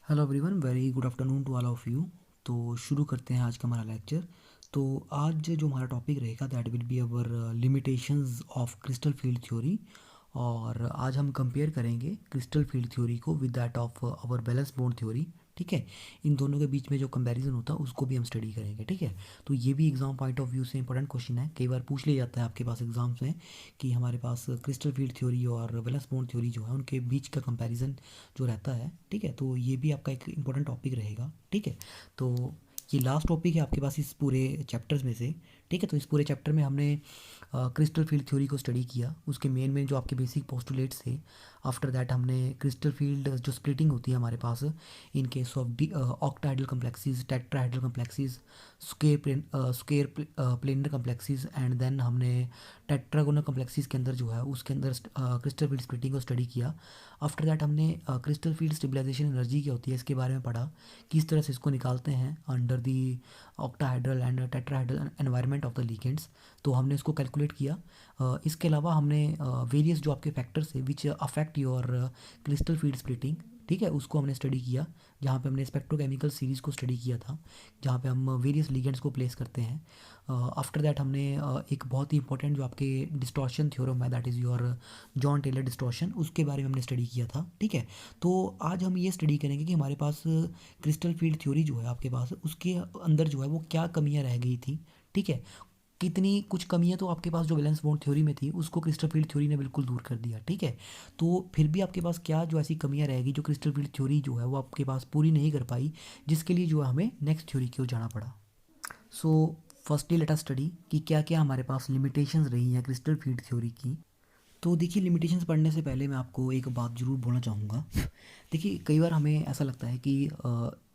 Hello everyone, very good afternoon to all of you. तो शुरू करते हैं आज का हमारा लेक्चर। तो आज जो हमारा टॉपिक रहेगा that will be our limitations of crystal field theory. और आज हम कंपेयर करेंगे क्रिस्टल फील्ड थ्योरी को with that of our valence bond theory. ठीक है, इन दोनों के बीच में जो कंपैरिजन होता है उसको भी हम स्टडी करेंगे। ठीक है, तो ये भी एग्जाम पॉइंट ऑफ व्यू से इंपॉर्टेंट क्वेश्चन है। कई बार पूछ लिया जाता है आपके पास एग्जाम्स में कि हमारे पास क्रिस्टल फील्ड थ्योरी और बैलेंस बॉन्ड थ्योरी जो है उनके बीच का कंपैरिजन जो रहता है। ठीक है, तो ये भी आपका एक इम्पोर्टेंट टॉपिक रहेगा। ठीक है, तो ये लास्ट टॉपिक है आपके पास इस पूरे चैप्टर्स में से। ठीक है, तो इस पूरे चैप्टर में हमने क्रिस्टल फील्ड थ्योरी को स्टडी किया, उसके मेन जो आपके बेसिक पोस्टुलेट्स थे। आफ्टर दैट हमने क्रिस्टल फील्ड जो स्प्लिटिंग होती है हमारे पास in case of octahedral complexes, tetrahedral complexes, square planar complexes, and then हमने टेट्रागोनल कम्प्लेक्सेस के अंदर जो है उसके अंदर क्रिस्टल फील्ड स्प्लिटिंग को स्टडी किया। आफ्टर दैट हमने क्रिस्टल फील्ड स्टेबलाइजेशन एनर्जी क्या होती है इसके बारे में पढ़ा, किस तरह से इसको निकालते हैं under the octahedral and tetrahedral environment of the ligands. तो हमने इसको कैलकुलेट किया। इसके अलावा हमने वेरियस जो आपके फैक्टर्स है which affect your crystal field splitting, ठीक है, उसको हमने स्टडी किया। जहाँ पे हमने स्पेक्ट्रोकेमिकल सीरीज़ को स्टडी किया था, जहाँ पे हम वेरियस लिगेंड्स को प्लेस करते हैं। आफ्टर दैट हमने एक बहुत ही इंपॉर्टेंट जो आपके डिस्टॉर्शन थ्योरम है that is your Jahn Teller distortion, उसके बारे में हमने स्टडी किया था। ठीक है, तो आज हम ये स्टडी करेंगे कि हमारे पास क्रिस्टल फील्ड थ्योरी जो है आपके पास उसके अंदर जो है वो क्या कमियां रह गई थी। ठीक है, कितनी कुछ कमियां तो आपके पास जो वैलेंस बॉन्ड थ्योरी में थी उसको क्रिस्टल फील्ड थ्योरी ने बिल्कुल दूर कर दिया। ठीक है, तो फिर भी आपके पास क्या जो ऐसी कमियां रहेगी जो क्रिस्टल फील्ड थ्योरी जो है वो आपके पास पूरी नहीं कर पाई, जिसके लिए जो है हमें नेक्स्ट थ्योरी की ओर जाना पड़ा। So firstly let us study कि क्या क्या हमारे पास लिमिटेशंस रही हैं क्रिस्टल फील्ड थ्योरी की। तो देखिए, लिमिटेशंस पढ़ने से पहले मैं आपको एक बात ज़रूर बोलना चाहूँगा। देखिए, कई बार हमें ऐसा लगता है कि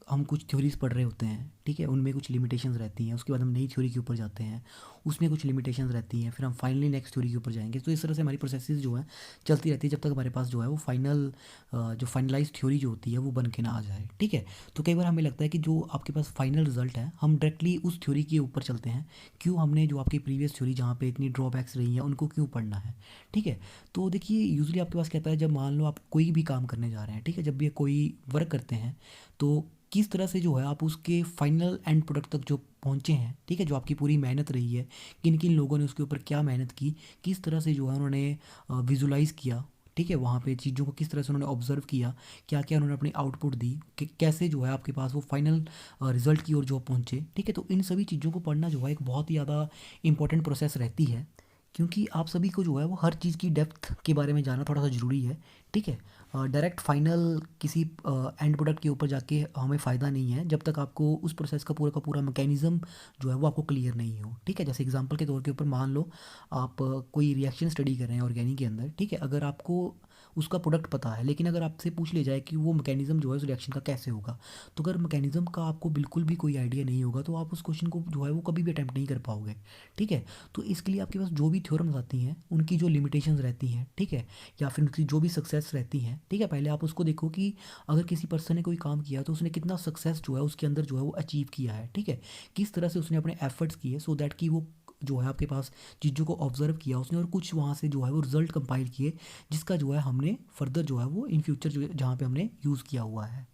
हम कुछ थ्योरीज पढ़ रहे होते हैं, ठीक है, उनमें कुछ लिमिटेशंस रहती हैं, उसके बाद हम नई थ्योरी के ऊपर जाते हैं, उसमें कुछ लिमिटेशंस रहती हैं, फिर हम फाइनली नेक्स्ट थ्योरी के ऊपर जाएंगे। तो इस तरह से हमारी प्रोसेसेस जो है चलती रहती है जब तक हमारे पास जो है वो फाइनल जो फाइनलाइज थ्योरी जो होती है वो बन के ना आ जाए। ठीक है, तो कई बार हमें लगता है कि जो आपके पास फाइनल रिजल्ट है हम डायरेक्टली उस थ्योरी के ऊपर चलते हैं। क्यों, हमने जो आपकी प्रीवियस थ्योरी जहाँ पे इतनी ड्रॉबैक्स रही हैं उनको क्यों पढ़ना है। ठीक है, तो देखिए यूजुअली आपके पास कहता है जब मान लो आप कोई भी काम करने जा रहे हैं, ठीक है, जब भी कोई वर्क करते हैं तो किस तरह से जो है आप उसके फाइनल एंड प्रोडक्ट तक जो पहुँचे हैं, ठीक है, जो आपकी पूरी मेहनत रही है, किन किन लोगों ने उसके ऊपर क्या मेहनत की, किस तरह से जो है उन्होंने विजुलाइज़ किया, ठीक है, वहाँ पे चीज़ों को किस तरह से उन्होंने ऑब्जर्व किया, क्या क्या उन्होंने अपनी आउटपुट दी, कि कैसे जो है आपके पास वो फाइनल रिजल्ट की ओर जो पहुँचे। ठीक है, तो इन सभी चीज़ों को पढ़ना जो है एक बहुत ही ज़्यादा इंपॉर्टेंट प्रोसेस रहती है, क्योंकि आप सभी को जो है वो हर चीज़ की डेप्थ के बारे में जानना थोड़ा सा ज़रूरी है। ठीक है, डायरेक्ट फाइनल किसी एंड प्रोडक्ट के ऊपर जाके हमें फ़ायदा नहीं है जब तक आपको उस प्रोसेस का पूरा मैकेनिज़्म जो है वो आपको क्लियर नहीं हो। ठीक है, जैसे एग्जांपल के तौर के ऊपर मान लो आप कोई रिएक्शन स्टडी कर रहे हैं ऑर्गेनिक के अंदर। ठीक है, अगर आपको उसका प्रोडक्ट पता है लेकिन अगर आपसे पूछ लिया जाए कि वो मैकेनिज़्म जो है उस रिएक्शन का कैसे होगा, तो अगर मैकेनिज़्म का आपको बिल्कुल भी कोई आइडिया नहीं होगा तो आप उस क्वेश्चन को जो है वो कभी भी अटैम्प्ट नहीं कर पाओगे। ठीक है, तो इसके लिए आपके पास जो भी थ्योरम्स आती हैं उनकी जो लिमिटेशंस रहती हैं, ठीक है, या फिर उनकी जो भी सक्सेस रहती हैं, ठीक है, पहले आप उसको देखो कि अगर किसी पर्सन ने कोई काम किया तो उसने कितना सक्सेस जो है उसके अंदर जो है वो अचीव किया है। ठीक है, किस तरह से उसने अपने एफर्ट्स किए सो दैट कि वो जो है आपके पास चीज़ों को ऑब्जर्व किया उसने और कुछ वहाँ से जो है वो रिजल्ट कंपाइल किए, जिसका जो है हमने फर्दर जो है वो इन फ्यूचर जो जहाँ पे हमने यूज़ किया हुआ है।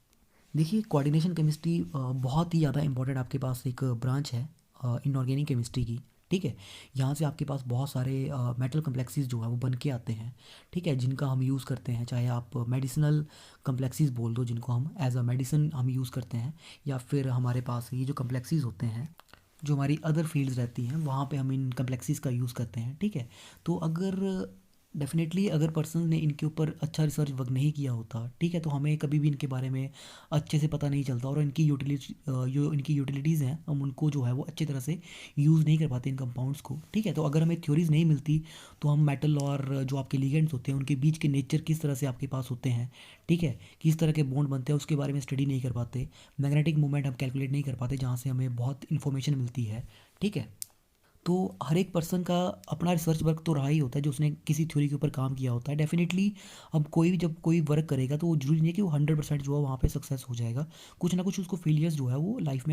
देखिए, कोऑर्डिनेशन केमिस्ट्री बहुत ही ज़्यादा इंपॉर्टेंट आपके पास एक ब्रांच है इनऑर्गेनिक केमिस्ट्री की। ठीक है, यहाँ से आपके पास बहुत सारे मेटल कम्प्लेक्सेस जो है वो बन के आते हैं, ठीक है, जिनका हम यूज़ करते हैं, चाहे आप मेडिसिनल कम्प्लेक्सेस बोल दो जिनको हम एज अ मेडिसिन हम यूज़ करते हैं, या फिर हमारे पास ये जो कम्प्लेक्सेस होते हैं जो हमारी अदर फील्ड्स रहती हैं वहाँ पे हम इन कम्प्लेक्सेस का यूज़ करते हैं। ठीक है, तो अगर डेफिनेटली अगर पर्सन ने इनके ऊपर अच्छा रिसर्च वर्क नहीं किया होता, ठीक है, तो हमें कभी भी इनके बारे में अच्छे से पता नहीं चलता और इनकी यूटिलिटी जो इनकी यूटिलिटीज़ हैं हम उनको जो है वो अच्छी तरह से यूज़ नहीं कर पाते इन कंपाउंड्स को। ठीक है, तो अगर हमें थ्योरीज नहीं मिलती तो हम मेटल और जो आपके लिगेंड्स होते हैं उनके बीच के नेचर किस तरह से आपके पास होते हैं, ठीक है, किस तरह के बॉन्ड बनते हैं उसके बारे में स्टडी नहीं कर पाते, मैग्नेटिक मूवमेंट हम कैलकुलेट नहीं कर पाते जहाँ से हमें बहुत इन्फॉर्मेशन मिलती है। ठीक है, तो हर एक पर्सन का अपना रिसर्च वर्क तो रहा ही होता है जो उसने किसी थ्योरी के ऊपर काम किया होता है डेफिनेटली। अब कोई भी जब कोई वर्क करेगा तो वो जरूरी नहीं है कि वो 100% जो है वहाँ पे सक्सेस हो जाएगा। कुछ ना कुछ उसको फेलियर्स जो है वो लाइफ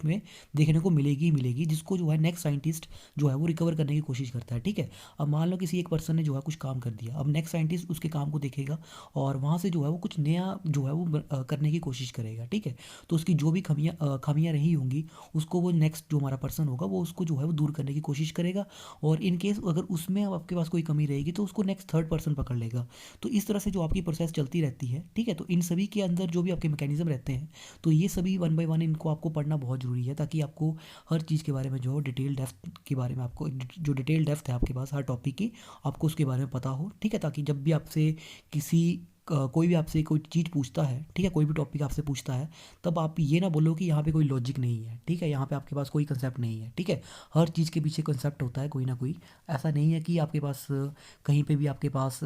में देखने को मिलेगी ही मिलेगी, जिसको जो है नेक्स्ट साइंटिस्ट जो है वो रिकवर करने की कोशिश करता है। ठीक है, अब मान लो किसी एक पर्सन ने जो है कुछ काम कर दिया, अब नेक्स्ट साइंटिस्ट उसके काम को देखेगा और वहाँ से जो है वो कुछ नया जो है वो करने की कोशिश करेगा। ठीक है, तो उसकी जो भी खामियाँ रही होंगी उसको वो नेक्स्ट जो हमारा पर्सन होगा वो उसको जो है वो दूर करने की कोशिश करेगा। और इन केस अगर उसमें अब आपके पास कोई कमी रहेगी तो उसको नेक्स्ट थर्ड पर्सन पकड़ लेगा। तो इस तरह से जो आपकी प्रोसेस चलती रहती है। ठीक है, तो इन सभी के अंदर जो भी आपके मैकेनिज्म रहते हैं तो ये सभी वन बाय वन इनको आपको पढ़ना बहुत ज़रूरी है, ताकि आपको हर चीज़ के बारे में जो डिटेल डेप्थ के बारे में आपको जो डिटेल डेप्थ है आपके पास हर टॉपिक की आपको उसके बारे में पता हो। ठीक है, ताकि जब भी आपसे किसी कोई भी आपसे कोई चीज़ पूछता है, ठीक है, कोई भी टॉपिक आपसे पूछता है, तब आप ये ना बोलो कि यहाँ पे कोई लॉजिक नहीं है। ठीक है, यहाँ पे आपके पास कोई कंसेप्ट नहीं है। ठीक है, हर चीज़ के पीछे कंसेप्ट होता है कोई ना कोई। ऐसा नहीं है कि आपके पास कहीं पे भी आपके पास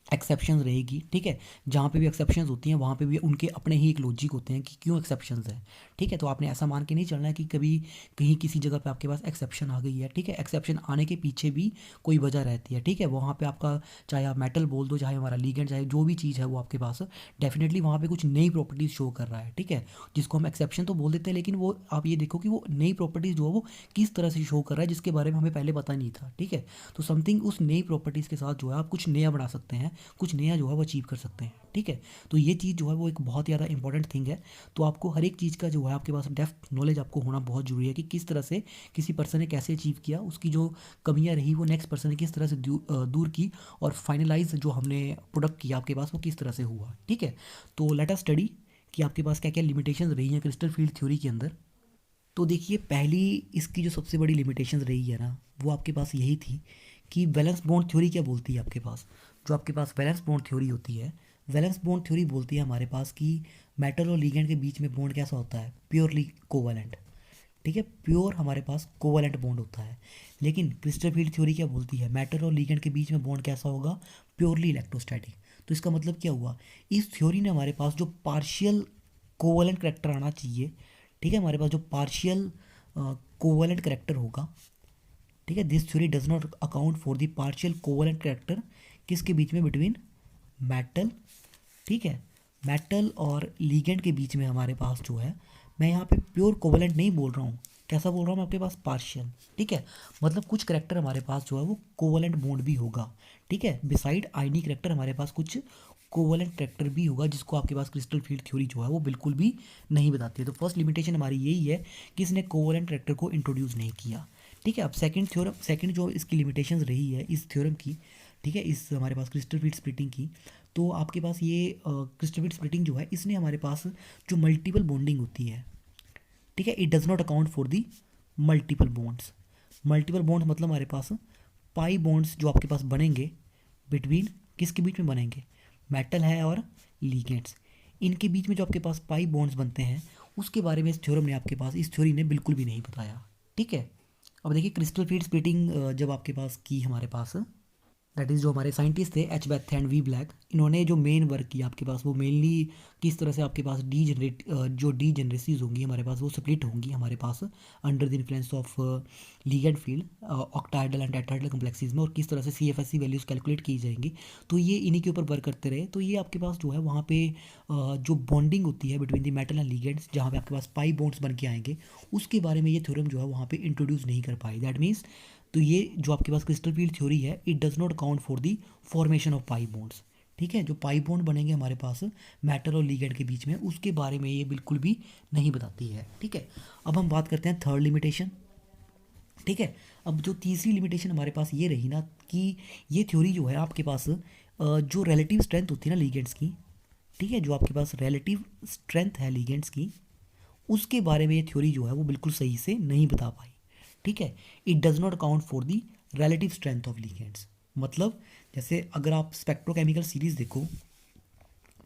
एक्सेप्शंस रहेगी। ठीक है, जहाँ पे भी एक्सेप्शंस होती हैं वहाँ पे भी उनके अपने ही एक लॉजिक होते हैं कि क्यों एक्सेप्शंस है। ठीक है, तो आपने ऐसा मान के नहीं चलना है कि कभी कहीं किसी जगह पे आपके पास एक्सेप्शन आ गई है। ठीक है, एक्सेप्शन आने के पीछे भी कोई वजह रहती है। ठीक है, वहाँ पे आपका चाहे आप मेटल बोल दो, चाहे हमारा लीगेंड, चाहे जो भी चीज़ है वो आपके पास डेफिनेटली वहाँ पे कुछ नई प्रॉपर्टीज़ शो कर रहा है। ठीक है, जिसको हम एक्सेप्शन तो बोल देते हैं, लेकिन वो आप ये देखो कि वो नई प्रॉपर्टीज़ जो है वो किस तरह से शो कर रहा है जिसके बारे में हमें पहले पता नहीं था। ठीक है, तो समथिंग उस नई प्रॉपर्टीज़ के साथ जो है आप कुछ नया बना सकते हैं, कुछ नया जो है वो अचीव कर सकते हैं। ठीक है, तो ये चीज़ जो है वो एक बहुत ज़्यादा इंपॉर्टेंट थिंग है। तो आपको हर एक चीज़ का जो है आपके पास डेप्थ नॉलेज आपको होना बहुत ज़रूरी है कि किस तरह से किसी पर्सन ने कैसे अचीव किया, उसकी जो कमियां रही वो नेक्स्ट पर्सन ने किस तरह से दूर की, और फाइनलाइज जो हमने प्रोडक्ट किया आपके पास वो किस तरह से हुआ। ठीक है, तो लेट अस स्टडी कि आपके पास क्या क्या लिमिटेशंस रही हैं क्रिस्टल फील्ड थ्योरी के अंदर। तो देखिए, पहली इसकी जो सबसे बड़ी लिमिटेशंस रही है ना वो आपके पास यही थी कि वैलेंस बॉन्ड थ्योरी क्या बोलती है आपके पास। जो आपके पास वैलेंस बॉन्ड थ्योरी होती है, वैलेंस बॉन्ड थ्योरी बोलती है हमारे पास कि मेटल और लिगेंड के बीच में बॉन्ड कैसा होता है, प्योरली कोवैलेंट। ठीक है, प्योर हमारे पास कोवैलेंट बॉन्ड होता है। लेकिन क्रिस्टल फील्ड थ्योरी क्या बोलती है, मेटल और लिगेंड के बीच में बॉन्ड कैसा होगा, प्योरली इलेक्ट्रोस्टैटिक। तो इसका मतलब क्या हुआ, इस थ्योरी ने हमारे पास जो पार्शियल कोवैलेंट करेक्टर आना चाहिए। ठीक है, हमारे पास जो पार्शियल कोवैलेंट करेक्टर होगा। ठीक है, this theory does not account for the partial covalent character किसके बीच में, बिटवीन मेटल। ठीक है, मेटल और लीगेंड के बीच में हमारे पास जो है, मैं यहाँ पे प्योर कोवैलेंट नहीं बोल रहा हूँ, कैसा बोल रहा हूँ, आपके पास पार्शियल। ठीक है, मतलब कुछ करेक्टर हमारे पास जो है वो कोवैलेंट बॉन्ड भी होगा। ठीक है, बिसाइड आयनिक करेक्टर हमारे पास कुछ कोवैलेंट करेक्टर भी होगा, जिसको आपके पास क्रिस्टल फील्ड थ्योरी जो है वो बिल्कुल भी नहीं बताती है। तो फर्स्ट लिमिटेशन हमारी यही है कि इसने कोवैलेंट करेक्टर को इंट्रोड्यूस नहीं किया। ठीक है, अब सेकंड जो इसकी लिमिटेशंस रही है इस थ्योरम की, ठीक है, इस हमारे पास क्रिस्टल फील्ड स्प्लिटिंग की, तो आपके पास ये क्रिस्टल फील्ड स्प्लिटिंग जो है इसने हमारे पास जो मल्टीपल बॉन्डिंग होती है, ठीक है, it does not account for the multiple bonds. Multiple bonds मतलब हमारे पास पाई बॉन्ड्स जो आपके पास बनेंगे बिटवीन किसके बीच में बनेंगे, मेटल है और लीगेंड्स, इनके बीच में जो आपके पास पाई बॉन्ड्स बनते हैं उसके बारे में इस थ्योरम ने आपके पास, इस थ्योरी ने बिल्कुल भी नहीं बताया। ठीक है, अब देखिए क्रिस्टल फील्ड स्प्लिटिंग जब आपके पास की हमारे पास, दैट इज़ जो हमारे साइंटिस्ट थे एच बैथ एंड वी ब्लैक, इन्होंने जो मेन वर्क किया आपके पास वो मेनली किस तरह से आपके पास जो डी जनरेसीज होंगी हमारे पास वो स्प्लिट होंगी हमारे पास under the influence of ligand field octahedral and tetrahedral complexes में, और किस तरह से CFSE वैल्यूज़ कैलकुलेट की जाएंगी। तो ये इन्हीं के ऊपर वर्क करते रहे। तो ये आपके पास जो है वहाँ पे जो बॉन्डिंग होती है between the metal and ligands, जहाँ पे आपके पास पाई बॉन्ड्स बन के आएंगे, उसके बारे में ये थ्योरम जो है वहाँ पे इंट्रोड्यूस नहीं कर पाई। दैट मीन्स तो ये जो आपके पास क्रिस्टल फील्ड थ्योरी है it does not account for the formation of pi bonds. ठीक है, जो पाई बॉन्ड बनेंगे हमारे पास मेटल और लीगेंड के बीच में उसके बारे में ये बिल्कुल भी नहीं बताती है। ठीक है, अब हम बात करते हैं थर्ड लिमिटेशन। ठीक है, अब जो तीसरी लिमिटेशन हमारे पास ये रही ना कि ये थ्योरी जो है आपके पास जो रिलेटिव स्ट्रेंथ होती है ना लीगेंड्स की, ठीक है, जो आपके पास रिलेटिव स्ट्रेंथ है लीगेंड्स की, उसके बारे में ये थ्योरी जो है वो बिल्कुल सही से नहीं बता पाई। ठीक है, it does not account for the relative strength of ligands. मतलब जैसे अगर आप स्पेक्ट्रोकेमिकल सीरीज देखो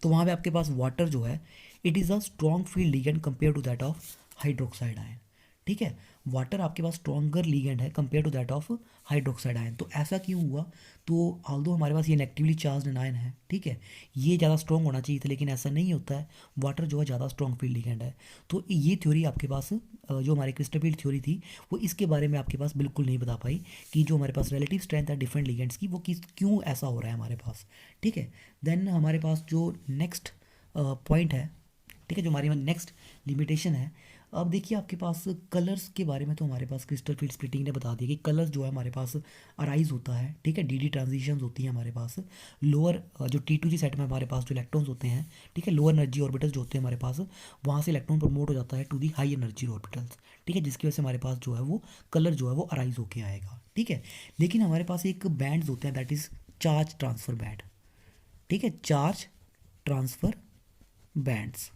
तो वहाँ पे आपके पास वाटर जो है it is a strong field ligand compare to that of hydroxide ion. ठीक है, वाटर आपके पास स्ट्रॉन्गर लीगेंड है compare to that of hydroxide ion. तो ऐसा क्यों हुआ? तो ऑल्दो हमारे पास ये नेगेटिवली चार्ज आयन है, ठीक है, ये ज़्यादा स्ट्रॉन्ग होना चाहिए था, लेकिन ऐसा नहीं होता है। वाटर जो है ज़्यादा स्ट्रॉन्ग फील्ड लीगेंड है। तो ये थ्योरी आपके पास जो हमारी क्रिस्टल फील्ड थ्योरी थी वो इसके बारे में आपके पास बिल्कुल नहीं बता पाई कि जो हमारे पास रिलेटिव स्ट्रेंथ है डिफरेंट लीगेंड्स की वो किस क्यों ऐसा हो रहा है हमारे पास, ठीक है। देन हमारे पास जो नेक्स्ट पॉइंट है, ठीक है, जो हमारी नेक्स्ट लिमिटेशन है। अब देखिए आपके पास कलर्स के बारे में तो हमारे पास क्रिस्टल फील्ड स्प्लिटिंग ने बता दिया कि कलर्स जो है हमारे पास अराइज होता है, ठीक है, डी ट्रांजिशंस होती हैं हमारे पास। लोअर जो T2G सेट में हमारे पास जो इलेक्ट्रॉन्स होते हैं, ठीक है, लोअर एनर्जी ऑर्बिटल्स जो होते हैं हमारे पास, वहाँ से इलेक्ट्रॉन प्रमोट हो जाता है to the high energy orbitals, ठीक है, जिसकी वजह से हमारे पास जो है वो कलर जो है वो अराइज होके आएगा, ठीक है। लेकिन हमारे पास एक बैंड्स होते हैं that is charge transfer band, ठीक है, चार्ज ट्रांसफर बैंड्स,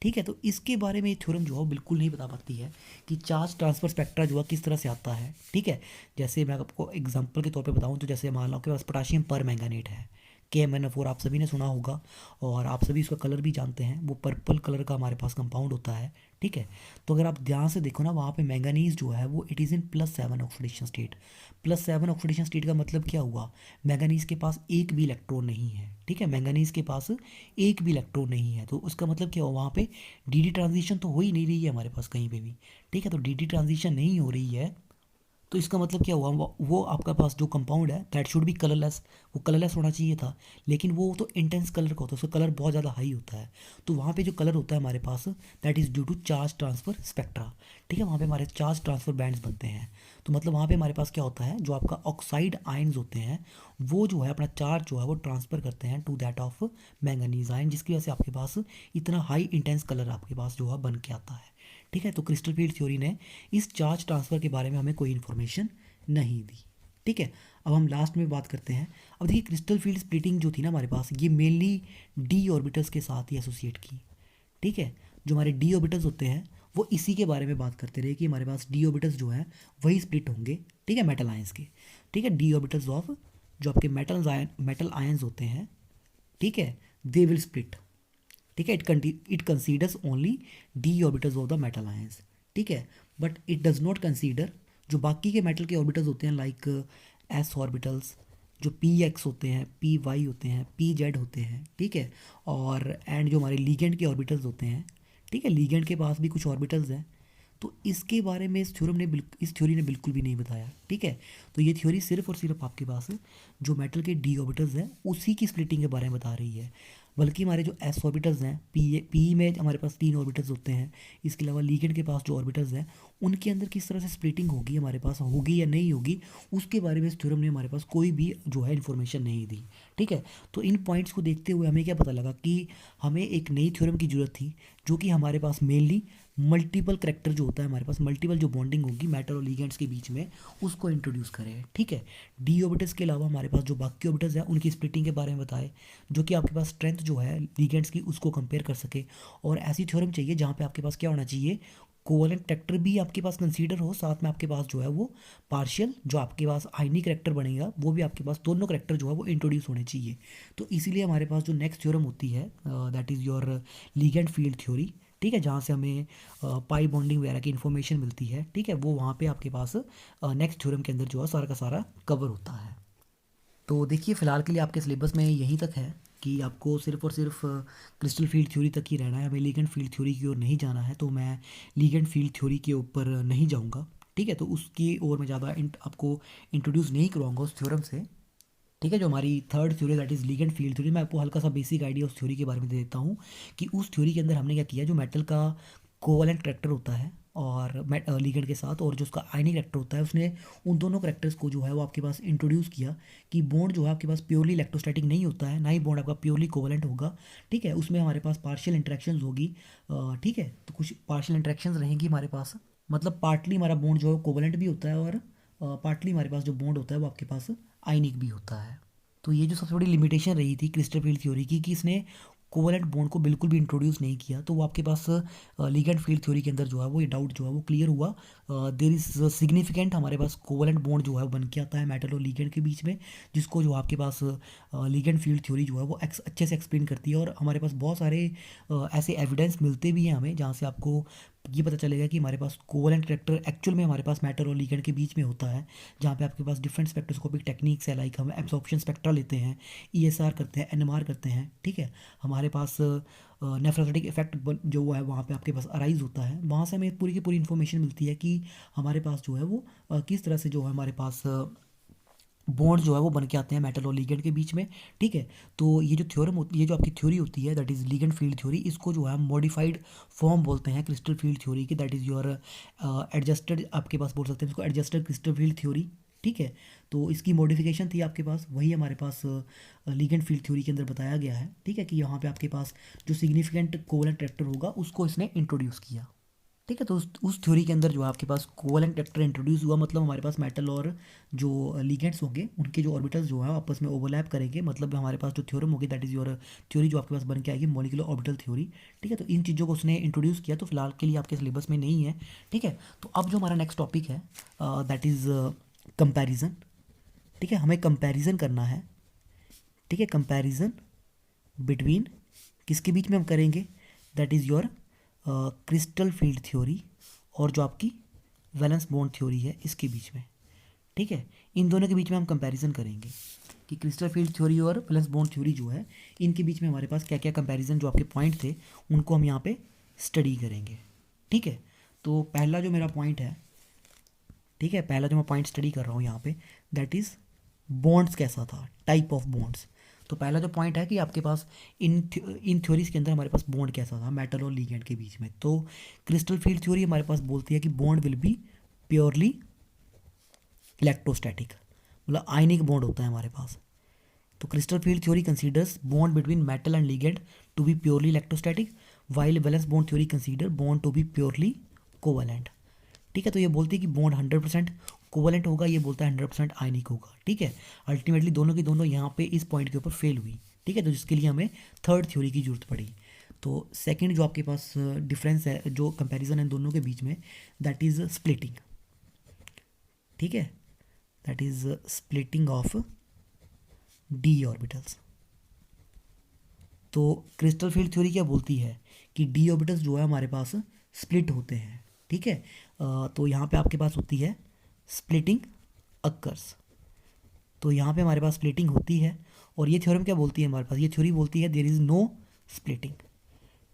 ठीक है। तो इसके बारे में ये थ्योरम जो है वो बिल्कुल नहीं बता पाती है कि चार्ज ट्रांसफर स्पेक्ट्रा जो है किस तरह से आता है, ठीक है। जैसे मैं आपको एग्जांपल के तौर पे बताऊं तो जैसे मान लो आपके पास पोटाशियम पर मैंगानेट है, KMnO4 आप सभी ने सुना होगा और आप सभी उसका कलर भी जानते हैं, वो पर्पल कलर का हमारे पास कंपाउंड होता है, ठीक है। तो अगर आप ध्यान से देखो ना वहाँ पे मैंगनीज जो है वो it is in +7 oxidation state. +7 oxidation state का मतलब क्या हुआ? मैंगनीज के पास एक भी इलेक्ट्रॉन नहीं है, ठीक है, मैंगनीज के पास एक भी इलेक्ट्रॉन नहीं है। तो उसका मतलब क्या हुआ? वहाँ पे डी ट्रांजिशन तो हो ही नहीं रही है हमारे पास कहीं पे भी, ठीक है। तो डी ट्रांजिशन नहीं हो रही है तो इसका मतलब क्या हुआ? वो आपका पास जो कंपाउंड है दैट शुड बी कलरलेस, वो कलरलेस होना चाहिए था, लेकिन वो तो इंटेंस कलर का होता है, उसका कलर बहुत ज़्यादा हाई होता है। तो वहाँ पे जो कलर होता है हमारे पास that is due to charge transfer spectra, ठीक है, वहाँ पे हमारे चार्ज ट्रांसफर बैंड्स बनते हैं। तो मतलब वहाँ पे हमारे पास क्या होता है, जो आपका ऑक्साइड आयन्स होते हैं वो जो है अपना चार्ज जो है वो ट्रांसफ़र करते हैं to that of manganese ion, जिसकी वजह से आपके पास इतना हाई इंटेंस कलर आपके पास जो है बन के आता है, ठीक है। तो क्रिस्टल फील्ड थ्योरी ने इस चार्ज ट्रांसफ़र के बारे में हमें कोई इन्फॉर्मेशन नहीं दी, ठीक है। अब हम लास्ट में बात करते हैं। अब देखिए क्रिस्टल फील्ड स्प्लिटिंग जो थी ना हमारे पास ये मेनली डी ऑर्बिटल्स के साथ ही एसोसिएट की, ठीक है। जो हमारे डी ऑर्बिटल्स होते हैं वो इसी के बारे में बात करते रहे कि हमारे पास डी ऑर्बिटल्स जो है वही स्प्लिट होंगे, ठीक है, मेटल आयंस के, ठीक है। डी ऑर्बिटल्स ऑफ जो आपके मेटल आयंस होते हैं, ठीक है, दे विल स्प्लिट, ठीक है। It considers only D orbitals of the metal ions, ठीक है, but it does not consider जो बाकी के मेटल के ऑर्बिटल्स होते हैं लाइक एस ऑर्बिटल्स, जो px होते हैं, py होते हैं, pz होते हैं, ठीक है, और एंड जो हमारे लीगेंड के ऑर्बिटल्स होते हैं, ठीक है, लीगेंड के पास भी कुछ ऑर्बिटल्स हैं। तो इसके बारे में इस थ्योरी ने बिल्कुल भी नहीं बताया, ठीक है। तो ये थ्योरी सिर्फ और सिर्फ आपके पास जो मेटल के डी ऑर्बिटल्स हैं उसी की स्प्लिटिंग के बारे में बता रही है। बल्कि हमारे जो एस ऑर्बिटल्स हैं पी में हमारे पास 3 ऑर्बिटल्स होते हैं, इसके अलावा लीगेंड के पास जो ऑर्बिटल्स हैं उनके अंदर किस तरह से स्प्लिटिंग होगी हमारे पास होगी या नहीं होगी, उसके बारे में इस थ्योरम ने हमारे पास कोई भी जो है इन्फॉर्मेशन नहीं दी, ठीक है। तो इन पॉइंट्स को देखते हुए हमें क्या पता लगा कि हमें एक नई थ्योरम की ज़रूरत थी जो कि हमारे पास मेनली मल्टीपल करेक्टर जो होता है हमारे पास मल्टीपल जो बॉन्डिंग होगी मेटल और लीगेंड्स के बीच में उसको इंट्रोड्यूस करें, ठीक है। डी ऑर्बिटल्स के अलावा हमारे पास जो बाकी ऑर्बिटल्स हैं उनकी स्प्लिटिंग के बारे में बताए, जो कि आपके पास स्ट्रेंथ जो है लीगेंड्स की उसको कंपेयर कर सके। और ऐसी थ्योरम चाहिए जहाँ पे आपके पास क्या होना चाहिए, कोवलेंट करेक्टर भी आपके पास कंसीडर हो, साथ में आपके पास जो है वो पार्शियल जो आपके पास आयनिक करेक्टर बनेगा वो भी आपके पास दोनों करेक्टर जो है वो इंट्रोड्यूस होने चाहिए। तो इसीलिए हमारे पास जो नेक्स्ट थ्योरम होती है that is your ligand field theory, ठीक है, जहाँ से हमें पाई बॉन्डिंग वगैरह की इन्फॉर्मेशन मिलती है, ठीक है, वो वहाँ पे आपके पास नेक्स्ट थ्योरम के अंदर जो है सारा का सारा कवर होता है। तो देखिए फ़िलहाल के लिए आपके सिलेबस में यहीं तक है कि आपको सिर्फ और सिर्फ क्रिस्टल फील्ड थ्योरी तक ही रहना है, हमें लीगेंड फील्ड थ्योरी की ओर नहीं जाना है। तो मैं लीगेंड फील्ड थ्योरी के ऊपर नहीं जाऊंगा, ठीक है। तो उसकी ओर मैं ज़्यादा आपको इंट्रोड्यूस नहीं करवाऊंगा उस थ्योरम से, ठीक है। जो हमारी third theory that is ligand field theory, मैं आपको हल्का सा बेसिक आइडिया उस थ्योरी के बारे में दे देता हूँ कि उस थ्योरी के अंदर हमने क्या किया, जो मेटल का कोवलेंट करेक्टर होता है और लीगेंड के साथ और जो उसका आयनिक करेक्टर होता है उसने उन दोनों करेक्टर्स को जो है वो आपके पास इंट्रोड्यूस किया कि बॉन्ड जो है आपके पास प्योरली इलेक्ट्रोस्टैटिक नहीं होता है, ना ही बॉन्ड आपका प्योरली कोवलेंट होगा, ठीक है। उसमें हमारे पास पार्शियल इंटरेक्शंस होगी, ठीक है। तो कुछ पार्शियल इंटरेक्शंस रहेंगी हमारे पास, मतलब पार्टली हमारा बॉन्ड जो है कोवलेंट भी होता है और पार्टली हमारे पास जो बॉन्ड होता है वो आपके पास आयनिक भी होता है। तो ये जो सबसे बड़ी लिमिटेशन रही थी क्रिस्टल फील्ड थ्योरी की कि इसने कोवलेंट बॉन्ड को बिल्कुल भी इंट्रोड्यूस नहीं किया, तो वो आपके पास लीगेंड फील्ड थ्योरी के अंदर जो है वो ये डाउट जो है वो क्लियर हुआ। देर इज़ सिग्निफिकेंट हमारे पास कोवलेंट बॉन्ड जो है वो बन के आता है मेटल और लीगेंड के बीच में, जिसको जो आपके पास लीगेंड फील्ड थ्योरी जो है वो अच्छे से एक्सप्लेन करती है। और हमारे पास बहुत सारे ऐसे एविडेंस मिलते भी हैं हमें जहाँ से आपको ये पता चलेगा कि हमारे पास कोवैलेंट कैरेक्टर एक्चुअल में हमारे पास मैटर और लिगेंड के बीच में होता है, जहाँ पे आपके पास डिफरेंट स्पेक्ट्रोस्कोपिक टेक्निक्स है, लाइक हम एब्जॉर्प्शन स्पेक्ट्रा लेते हैं, ईएसआर करते हैं, एनएमआर करते हैं, ठीक है। हमारे पास नेफ्रोस्टैटिक इफेक्ट जो है वहाँ पे आपके पास अराइज होता है, वहाँ से हमें पूरी की पूरी इन्फॉर्मेशन मिलती है कि हमारे पास जो है वो किस तरह से जो है हमारे पास बॉन्ड जो है वो बन के आते हैं मेटल और लिगेंड के बीच में, ठीक है। तो ये जो थ्योरम होती है, ये जो आपकी थ्योरी होती है that is ligand field theory, इसको जो है मॉडिफाइड फॉर्म बोलते हैं क्रिस्टल फील्ड थ्योरी की, दैट इज़ योर एडजस्टेड, आपके पास बोल सकते हैं इसको एडजस्टेड क्रिस्टल फील्ड थ्योरी, ठीक है। तो इसकी मॉडिफिकेशन थी आपके पास, वही हमारे पास लिगेंड फील्ड थ्योरी के अंदर बताया गया है, ठीक है, कि यहाँ पे आपके पास जो सिग्निफिकेंट कोवैलेंट ट्रैक्टर होगा उसको इसने इंट्रोड्यूस किया, ठीक है। तो उस थ्योरी के अंदर जो है आपके पास कोवैलेंट ट्रैक्टर इंट्रोड्यूस हुआ, मतलब हमारे पास मेटल और जो लिगेंड्स होंगे उनके जो ऑर्बिटल्स जो है आपस में ओवरलैप करेंगे, मतलब हमारे पास जो थ्योरम होगी दैट इज़ योर थ्योरी जो आपके पास बन के आएगी मॉलिक्यूलर ऑर्बिटल थ्योरी, ठीक है। तो इन चीज़ों को उसने इंट्रोड्यूस किया, तो फिलहाल के लिए आपके सिलेबस में नहीं है, ठीक है। तो अब जो हमारा नेक्स्ट टॉपिक है दैट इज़ कंपैरिजन, ठीक है। हमें कंपैरिजन करना है, ठीक है। कंपैरिजन बिटवीन किसके बीच में हम करेंगे, that is your crystal field theory और जो आपकी वैलेंस बॉन्ड थ्योरी है इसके बीच में, ठीक है। इन दोनों के बीच में हम कंपैरिजन करेंगे कि क्रिस्टल फील्ड थ्योरी और वैलेंस बॉन्ड थ्योरी जो है इनके बीच में हमारे पास क्या क्या कंपैरिजन जो आपके पॉइंट थे उनको हम यहाँ पे स्टडी करेंगे, ठीक है। तो पहला जो मेरा पॉइंट है, ठीक है, पहला जो मैं पॉइंट स्टडी कर रहा हूँ यहाँ पे दैट इज़ बॉन्ड्स कैसा था, टाइप ऑफ बॉन्ड्स। तो पहला जो पॉइंट है कि आपके पास इन थ्योरीज के अंदर हमारे पास बॉन्ड कैसा था मेटल और लिगेंड के बीच में। तो क्रिस्टल फील्ड थ्योरी हमारे पास बोलती है कि bond will be purely electrostatic, मतलब आयनिक बॉन्ड होता है हमारे पास। तो crystal field theory considers bond between metal and ligand to be purely electrostatic, while valence bond theory consider bond to be purely covalent, ठीक है। तो ये बोलती है कि बॉन्ड 100% कोवैलेंट होगा, ये बोलता है 100% आयनिक होगा, ठीक है। अल्टीमेटली दोनों की दोनों यहाँ पे इस पॉइंट के ऊपर फेल हुई, ठीक है। तो जिसके लिए हमें थर्ड थ्योरी की जरूरत पड़ी। तो सेकंड जो आपके पास डिफरेंस है, जो कंपैरिजन है दोनों के बीच में, दैट इज़ स्प्लिटिंग, ठीक है, that is splitting of D orbitals. तो क्रिस्टल फील्ड थ्योरी क्या बोलती है कि डी ऑर्बिटल्स जो है हमारे पास स्प्लिट होते हैं, ठीक है। तो यहाँ पे आपके पास होती है स्प्लिटिंग अक्कर्स, तो यहाँ पे हमारे पास स्प्लिटिंग होती है। और ये थ्योरम क्या बोलती है हमारे पास, ये थ्योरी बोलती है देयर इज़ नो स्प्लिटिंग,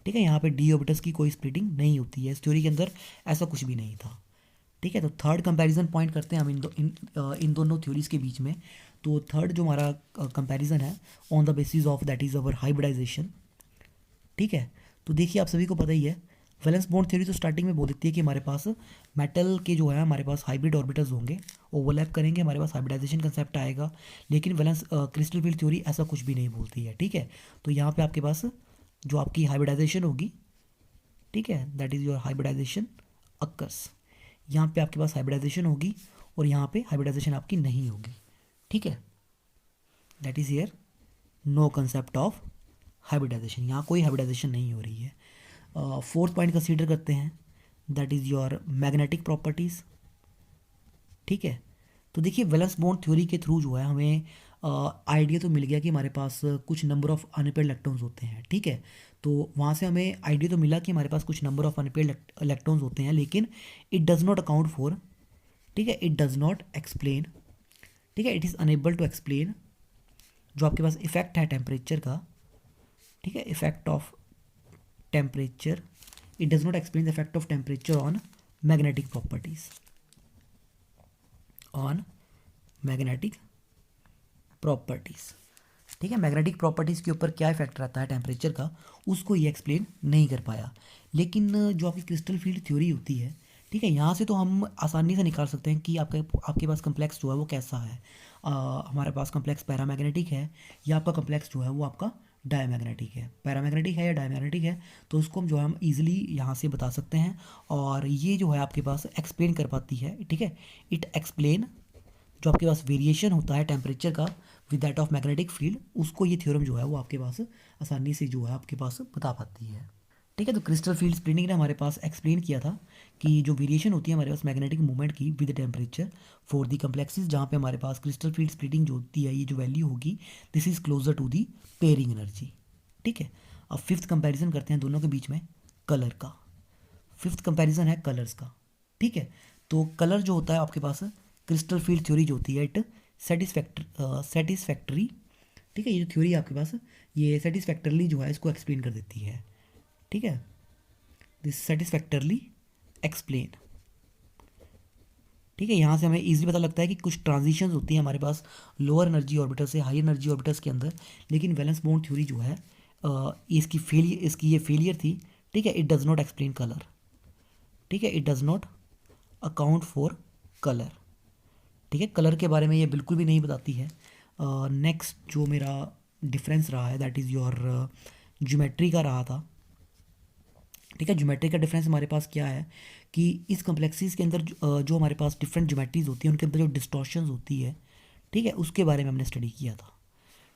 ठीक है। यहाँ पे डी ऑर्बिटल्स की कोई स्प्लिटिंग नहीं होती है, इस थ्योरी के अंदर ऐसा कुछ भी नहीं था, ठीक है। तो थर्ड कंपैरिजन पॉइंट करते हैं हम इन दोनों थ्योरीज के बीच में। तो थर्ड जो हमारा कंपैरिजन है on the basis of that is our hybridization, ठीक है। तो देखिए आप सभी को पता ही है वैलेंस बॉन्ड थ्योरी तो स्टार्टिंग में बोल देती है कि हमारे पास मेटल के जो है हमारे पास हाइब्रिड ऑर्बिटल्स होंगे, ओवरलैप करेंगे, हमारे पास हाइब्रिडाइजेशन कंसेप्ट आएगा। लेकिन वैलेंस क्रिस्टल फील्ड थ्योरी ऐसा कुछ भी नहीं बोलती है, ठीक है। तो यहाँ पे आपके पास जो आपकी हाइब्रिडाइजेशन होगी, ठीक है, that is your hybridization occurs, यहाँ पे आपके पास हाइब्रिडाइजेशन होगी और यहाँ पे हाइब्रिडाइजेशन आपकी नहीं होगी, ठीक है। That is here no concept of hybridization, यहाँ कोई हाइब्रिडाइजेशन नहीं हो रही है। फोर्थ पॉइंट कंसीडर करते हैं that is your magnetic properties, ठीक है। तो देखिए वैलेंस बॉन्ड थ्योरी के थ्रू जो है हमें आइडिया तो मिल गया कि हमारे पास कुछ नंबर ऑफ अनपेयर्ड इलेक्ट्रॉन्स होते हैं, ठीक है। तो वहाँ से हमें आइडिया तो मिला कि हमारे पास कुछ नंबर ऑफ अनपेयर्ड इलेक्ट्रॉन्स होते हैं, लेकिन it does not account for, ठीक है, इट डज़ नॉट एक्सप्लेन, ठीक है, it is unable to explain जो आपके पास इफेक्ट है टेम्परेचर का, ठीक है, effect of temperature, it does not explain the effect of temperature on magnetic properties, on magnetic properties, ठीक है। मैग्नेटिक प्रॉपर्टीज़ के ऊपर क्या इफेक्ट रहता है टेम्परेचर का, उसको ये एक्सप्लेन नहीं कर पाया। लेकिन जो आपकी क्रिस्टल फील्ड थ्योरी होती है, ठीक है, यहाँ से तो हम आसानी से निकाल सकते हैं कि आपके पास कम्प्लेक्स जो है वो कैसा है। हमारे पास कम्प्लेक्स पैरामैग्नेटिक है या आपका कम्प्लेक्स जो है वो आपका डायमैग्नेटिक है, पैरामैग्नेटिक है या डायमैग्नेटिक है, तो उसको हम जो है हम ईजिली यहाँ से बता सकते हैं। और ये जो है आपके पास एक्सप्लेन कर पाती है, ठीक है, इट एक्सप्लेन जो आपके पास वेरिएशन होता है टेम्परेचर का with that of magnetic field, उसको ये थ्योरम जो है वो आपके पास आसानी से जो है आपके पास बता पाती है, ठीक है। तो क्रिस्टल फील्ड स्प्लिटिंग ने हमारे पास एक्सप्लेन किया था कि जो वेरिएशन होती है हमारे पास मैग्नेटिक मूवमेंट की with temperature for the complexes, जहाँ पे हमारे पास क्रिस्टल फील्ड स्प्लिटिंग जो होती है ये जो वैल्यू होगी this is closer to the pairing energy, ठीक है। अब फिफ्थ कंपैरिजन करते हैं दोनों के बीच में कलर का। फिफ्थ कंपैरिजन है कलर्स का। ठीक है, तो कलर जो होता है आपके पास क्रिस्टल फील्ड थ्योरी जो होती है इट सेटिस्फैक्टरी, ठीक है, ये जो थ्योरी है आपके पास ये सेटिस्फैक्टरली जो है इसको एक्सप्लेन कर देती है। ठीक है, दिस सेटिस्फैक्टरली एक्सप्लेन। ठीक है, यहाँ से हमें इजीली पता लगता है कि कुछ ट्रांजिशंस होती हैं हमारे पास लोअर एनर्जी ऑर्बिटल से हाई एनर्जी ऑर्बिटल्स के अंदर, लेकिन वैलेंस बॉन्ड थ्योरी जो है इसकी ये फेलियर थी। ठीक है, it does not explain colour. ठीक है, it does not account for colour. ठीक है, कलर के बारे में ये बिल्कुल भी नहीं बताती है। नेक्स्ट जो मेरा डिफरेंस रहा है दैट इज़ योर ज्योमेट्री का रहा था। ठीक है, ज्योमेट्री का डिफरेंस हमारे पास क्या है कि इस कम्प्लेक्सीज के अंदर जो हमारे पास डिफरेंट ज्योमेट्रीज होती हैं उनके अंदर जो डिस्टॉर्शंस होती है, ठीक है, उसके बारे में हमने स्टडी किया था।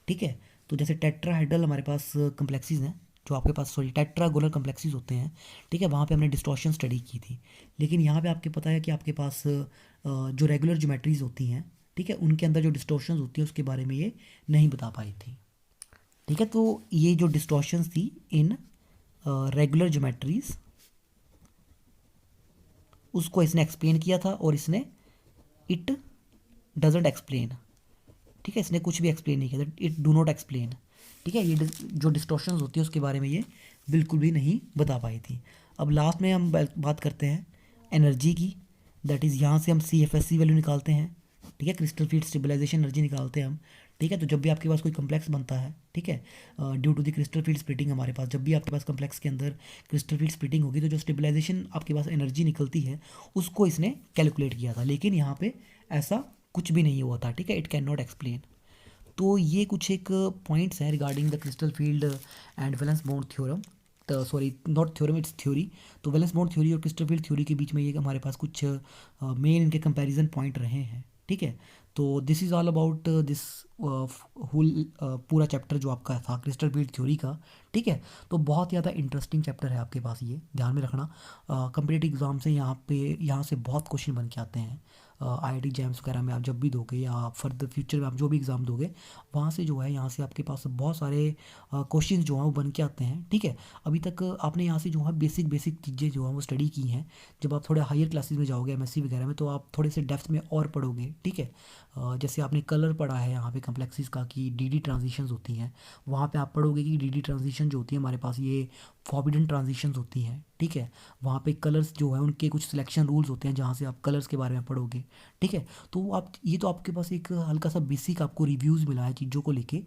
ठीक है, तो जैसे टेट्राहेड्रल हमारे पास कम्प्लेक्सीज हैं, जो आपके पास सॉरी टेट्रागोनल कम्प्लेक्सीज होते हैं। ठीक है, वहाँ पे हमने डिस्टॉर्शन स्टडी की थी। लेकिन यहाँ पे आपके पता है कि आपके पास जो रेगुलर ज्योमेट्रीज होती हैं, ठीक है, उनके अंदर जो डिस्टॉर्शंस होती है उसके बारे में ये नहीं बता पाई थी। ठीक है, तो ये जो डिस्टॉर्शंस थी इन रेगुलर ज्योमेट्रीज उसको इसने एक्सप्लेन किया था, और इसने इट डजेंट एक्सप्लेन। ठीक है, इसने कुछ भी एक्सप्लेन नहीं किया था, इट डू नॉट एक्सप्लेन। ठीक है, ये जो डिस्टॉर्शंस होती है उसके बारे में ये बिल्कुल भी नहीं बता पाई थी। अब लास्ट में हम बात करते हैं एनर्जी की, दैट इज़ यहाँ से हम CFSC वैल्यू निकालते हैं। ठीक है, क्रिस्टल फील्ड स्टेबलाइजेशन एनर्जी निकालते हैं हम। ठीक है, तो जब भी आपके पास कोई कम्प्लेक्स बनता है, ठीक है, due to the crystal field splitting हमारे पास जब भी आपके पास कम्प्लेक्स के अंदर क्रिस्टल फील्ड स्प्लिटिंग होगी तो जो स्टेबलाइजेशन आपके पास एनर्जी निकलती है उसको इसने कैलकुलेट किया था। लेकिन यहाँ पे ऐसा कुछ भी नहीं हुआ था। ठीक है, इट कैन नॉट एक्सप्लेन। तो ये कुछ एक पॉइंट्स हैं regarding the crystal field and valence bond theorem, sorry not theorem it's theory. तो वैलेंस बॉन्ड थ्योरी और क्रिस्टल फील्ड थ्योरी के बीच में ये हमारे पास कुछ मेन इनके कंपैरिजन पॉइंट रहे हैं। ठीक है, तो this is all about this whole पूरा चैप्टर जो आपका था क्रिस्टल फील्ड थ्योरी का। ठीक है, तो बहुत ज़्यादा इंटरेस्टिंग चैप्टर है आपके पास, ये ध्यान में रखना। कम्पिटिटिव एग्जाम से यहाँ से बहुत क्वेश्चन बन के आते हैं। IIT जैम्स वगैरह में आप जब भी दोगे या फर्दर फ्यूचर में आप जो भी एग्ज़ाम दोगे वहाँ से जो है यहाँ से आपके पास बहुत सारे क्वेश्चन जो हैं वो बन के आते हैं। ठीक है, अभी तक आपने यहाँ से जो है बेसिक बेसिक चीज़ें जो हैं वो स्टडी की हैं। जब आप थोड़े हायर क्लासेस में जाओगे MSc वगैरह में तो आप थोड़े से डेप्थ में और पढ़ोगे। ठीक है, जैसे आपने कलर पढ़ा है यहाँ पे कम्प्लेक्सीज का कि DD ट्रांजिशंस होती हैं, वहाँ पे आप पढ़ोगे कि DD ट्रांजिशन जो होती है हमारे पास ये फॉरबिडन ट्रांजिशंस होती हैं। ठीक है, वहाँ पे कलर्स जो है उनके कुछ सिलेक्शन रूल्स होते हैं जहाँ से आप कलर्स के बारे में पढ़ोगे। ठीक है, तो आप ये तो आपके पास एक हल्का सा बेसिक आपको रिव्यूज़ मिला है चीज़ों को लेके,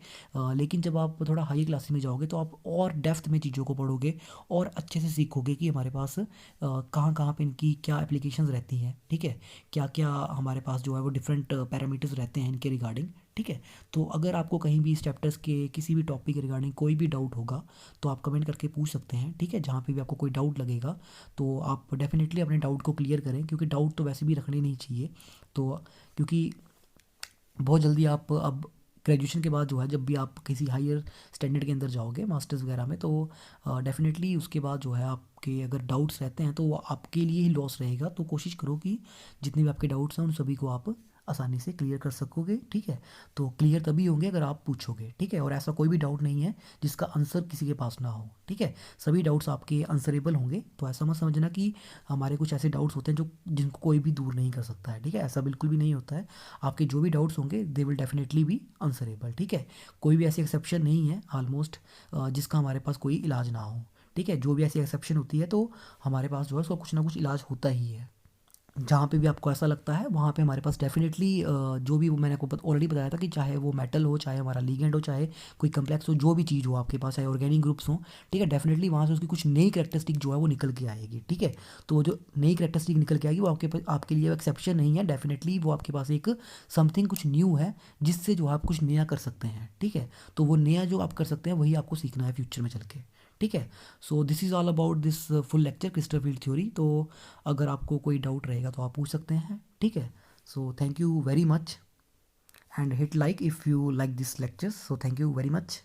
लेकिन जब आप थोड़ा हाई क्लासेस में जाओगे तो आप और डेप्थ में चीज़ों को पढ़ोगे और अच्छे से सीखोगे कि हमारे पास कहाँ कहाँ पे इनकी क्या एप्लीकेशंस रहती हैं। ठीक है, क्या क्या हमारे पास जो है वो डिफरेंट पैरामीटर्स रहते हैं इनके रिगार्डिंग। ठीक है, तो अगर आपको कहीं भी इस चैप्टर्स के किसी भी टॉपिक के रिगार्डिंग कोई भी डाउट होगा तो आप कमेंट करके पूछ सकते हैं। ठीक है, जहाँ पे भी आपको कोई डाउट लगेगा तो आप डेफिनेटली अपने डाउट को क्लियर करें, क्योंकि डाउट तो वैसे भी रखने नहीं चाहिए। तो क्योंकि बहुत जल्दी आप अब ग्रेजुएशन के बाद जो है जब भी आप किसी हायर स्टैंडर्ड के अंदर जाओगे मास्टर्स वगैरह में तो डेफिनेटली उसके बाद जो है आपके अगर डाउट्स रहते हैं तो वो आपके लिए ही लॉस रहेगा। तो कोशिश करो कि जितने भी आपके डाउट्स हैं उन सभी को आप आसानी से क्लियर कर सकोगे। ठीक है, तो क्लियर तभी होंगे अगर आप पूछोगे। ठीक है, और ऐसा कोई भी डाउट नहीं है जिसका आंसर किसी के पास ना हो। ठीक है, सभी डाउट्स आपके आंसरेबल होंगे। तो ऐसा मत समझना कि हमारे कुछ ऐसे डाउट्स होते हैं जो जिनको कोई भी दूर नहीं कर सकता है। ठीक है, ऐसा बिल्कुल भी नहीं होता है। आपके जो भी डाउट्स होंगे they will definitely be answerable. ठीक है, कोई भी ऐसी एक्सेप्शन नहीं है ऑलमोस्ट जिसका हमारे पास कोई इलाज ना हो। ठीक है, जो भी ऐसी एक्सेप्शन होती है तो हमारे पास जो है उसका कुछ ना कुछ इलाज होता ही है। जहाँ पे भी आपको ऐसा लगता है वहाँ पे हमारे पास डेफिनेटली जो भी मैंने आपको ऑलरेडी बताया था कि चाहे वो मेटल हो, चाहे हमारा लीगेंड हो, चाहे कोई कम्प्लेक्स हो, जो भी चीज़ हो आपके पास, चाहे ऑर्गेनिक ग्रुप्स हो। ठीक है, डेफिनेटली वहाँ से उसकी कुछ नई कैरेक्टरिस्टिक जो है वो निकल के आएगी। ठीक है, तो जो नई कैरेक्टरिस्टिक निकल के आएगी वो आपके लिए एक्सेप्शन नहीं है, डेफिनेटली वो आपके पास एक समथिंग कुछ न्यू है जिससे जो आप कुछ नया कर सकते हैं। ठीक है, तो वो नया जो आप कर सकते हैं वही आपको सीखना है फ्यूचर में चल के। ठीक है, so this is all about this full lecture crystal field theory. तो अगर आपको कोई डाउट रहेगा तो आप पूछ सकते हैं। ठीक है, so thank you very much and hit like if you like this lecture. So thank you very much.